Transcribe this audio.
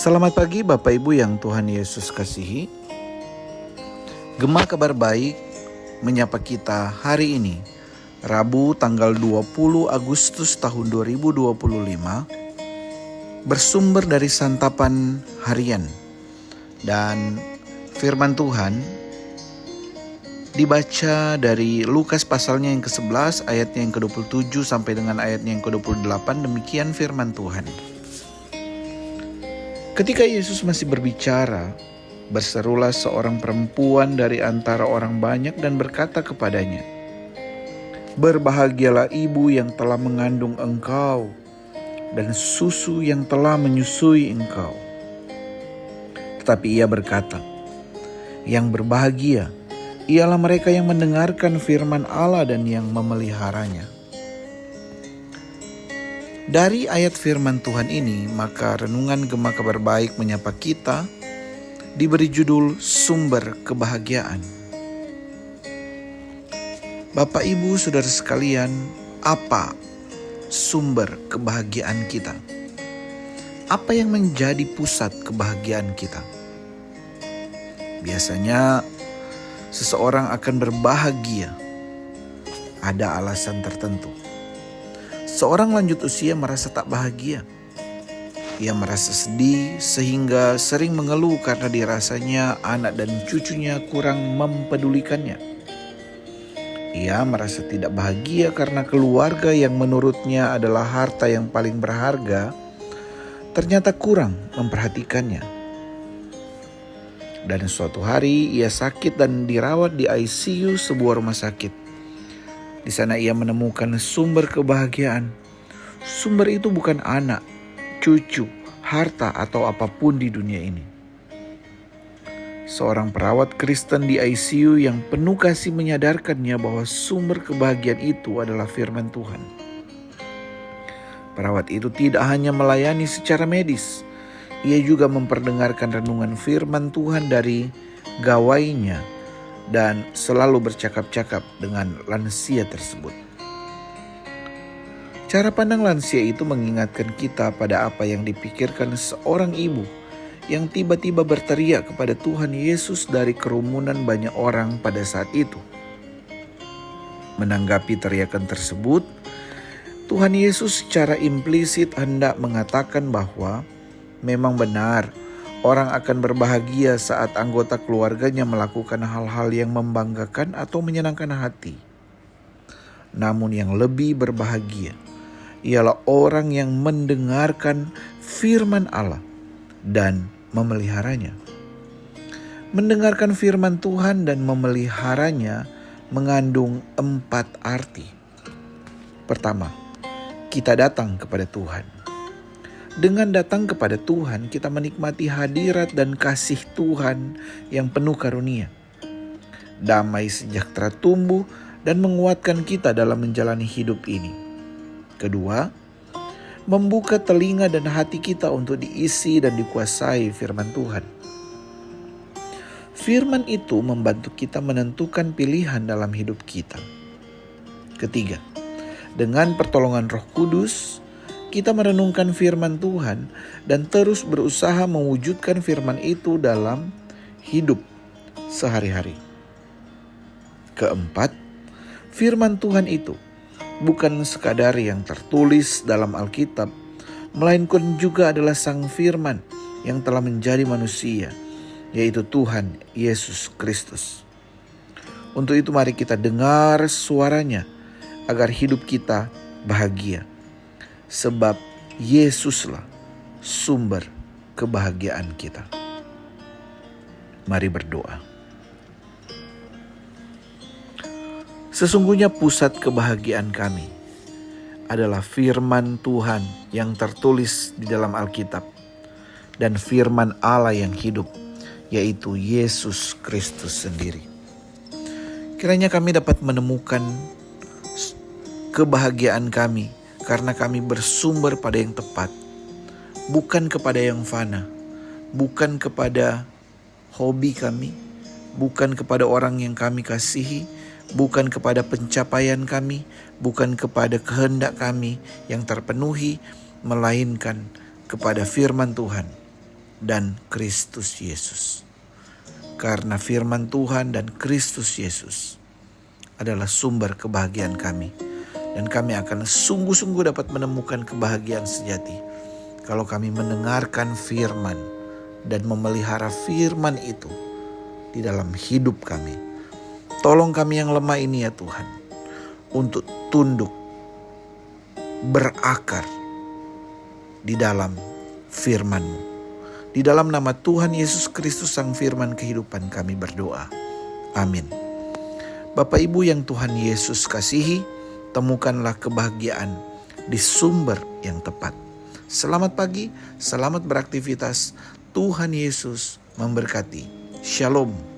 Selamat pagi Bapak Ibu yang Tuhan Yesus kasihi. Gema Kabar Baik menyapa kita hari ini, Rabu tanggal 20 Agustus tahun 2025, bersumber dari santapan harian. Dan firman Tuhan dibaca dari Lukas pasalnya yang ke-11 ayatnya yang ke-27 sampai dengan ayatnya yang ke-28. Demikian firman Tuhan. Ketika Yesus masih berbicara, berserulah seorang perempuan dari antara orang banyak dan berkata kepadanya, "Berbahagialah ibu yang telah mengandung engkau dan susu yang telah menyusui engkau." Tetapi ia berkata, "Yang berbahagia ialah mereka yang mendengarkan firman Allah dan yang memeliharanya." Dari ayat firman Tuhan ini, maka renungan Gema Kabar Baik menyapa kita diberi judul Sumber Kebahagiaan. Bapak Ibu Saudara sekalian, apa sumber kebahagiaan kita? Apa yang menjadi pusat kebahagiaan kita? Biasanya seseorang akan berbahagia, ada alasan tertentu. Seorang lanjut usia merasa tak bahagia. Ia merasa sedih sehingga sering mengeluh karena dirasanya anak dan cucunya kurang mempedulikannya. Ia merasa tidak bahagia karena keluarga yang menurutnya adalah harta yang paling berharga ternyata kurang memperhatikannya. Dan suatu hari ia sakit dan dirawat di ICU sebuah rumah sakit. Di sana ia menemukan sumber kebahagiaan. Sumber itu bukan anak, cucu, harta atau apapun di dunia ini. Seorang perawat Kristen di ICU yang penuh kasih menyadarkannya bahwa sumber kebahagiaan itu adalah firman Tuhan. Perawat itu tidak hanya melayani secara medis, ia juga memperdengarkan renungan firman Tuhan dari gawainya dan selalu bercakap-cakap dengan lansia tersebut. Cara pandang lansia itu mengingatkan kita pada apa yang dipikirkan seorang ibu yang tiba-tiba berteriak kepada Tuhan Yesus dari kerumunan banyak orang pada saat itu. Menanggapi teriakan tersebut, Tuhan Yesus secara implisit hendak mengatakan bahwa memang benar orang akan berbahagia saat anggota keluarganya melakukan hal-hal yang membanggakan atau menyenangkan hati. Namun yang lebih berbahagia ialah orang yang mendengarkan firman Allah dan memeliharanya. Mendengarkan firman Tuhan dan memeliharanya mengandung 4 arti. Pertama, kita datang kepada Tuhan. Dengan datang kepada Tuhan, kita menikmati hadirat dan kasih Tuhan yang penuh karunia. Damai sejahtera tumbuh dan menguatkan kita dalam menjalani hidup ini. Kedua, membuka telinga dan hati kita untuk diisi dan dikuasai firman Tuhan. Firman itu membantu kita menentukan pilihan dalam hidup kita. Ketiga, dengan pertolongan Roh Kudus, kita merenungkan firman Tuhan dan terus berusaha mewujudkan firman itu dalam hidup sehari-hari. Keempat, firman Tuhan itu bukan sekadar yang tertulis dalam Alkitab, melainkan juga adalah Sang Firman yang telah menjadi manusia, yaitu Tuhan Yesus Kristus. Untuk itu mari kita dengar suaranya agar hidup kita bahagia. Sebab Yesuslah sumber kebahagiaan kita. Mari berdoa. Sesungguhnya pusat kebahagiaan kami adalah firman Tuhan yang tertulis di dalam Alkitab dan firman Allah yang hidup, yaitu Yesus Kristus sendiri. Kiranya kami dapat menemukan kebahagiaan kami karena kami bersumber pada yang tepat, bukan kepada yang fana, bukan kepada hobi kami, bukan kepada orang yang kami kasihi, bukan kepada pencapaian kami, bukan kepada kehendak kami yang terpenuhi, melainkan kepada firman Tuhan dan Kristus Yesus. Karena firman Tuhan dan Kristus Yesus adalah sumber kebahagiaan kami. Dan kami akan sungguh-sungguh dapat menemukan kebahagiaan sejati kalau kami mendengarkan firman dan memelihara firman itu di dalam hidup kami. Tolong kami yang lemah ini ya Tuhan, untuk tunduk, berakar di dalam firman-Mu. Di dalam nama Tuhan Yesus Kristus Sang Firman kehidupan kami berdoa. Amin. Bapak Ibu yang Tuhan Yesus kasihi, temukanlah kebahagiaan di sumber yang tepat. Selamat pagi, selamat beraktivitas. Tuhan Yesus memberkati. Shalom.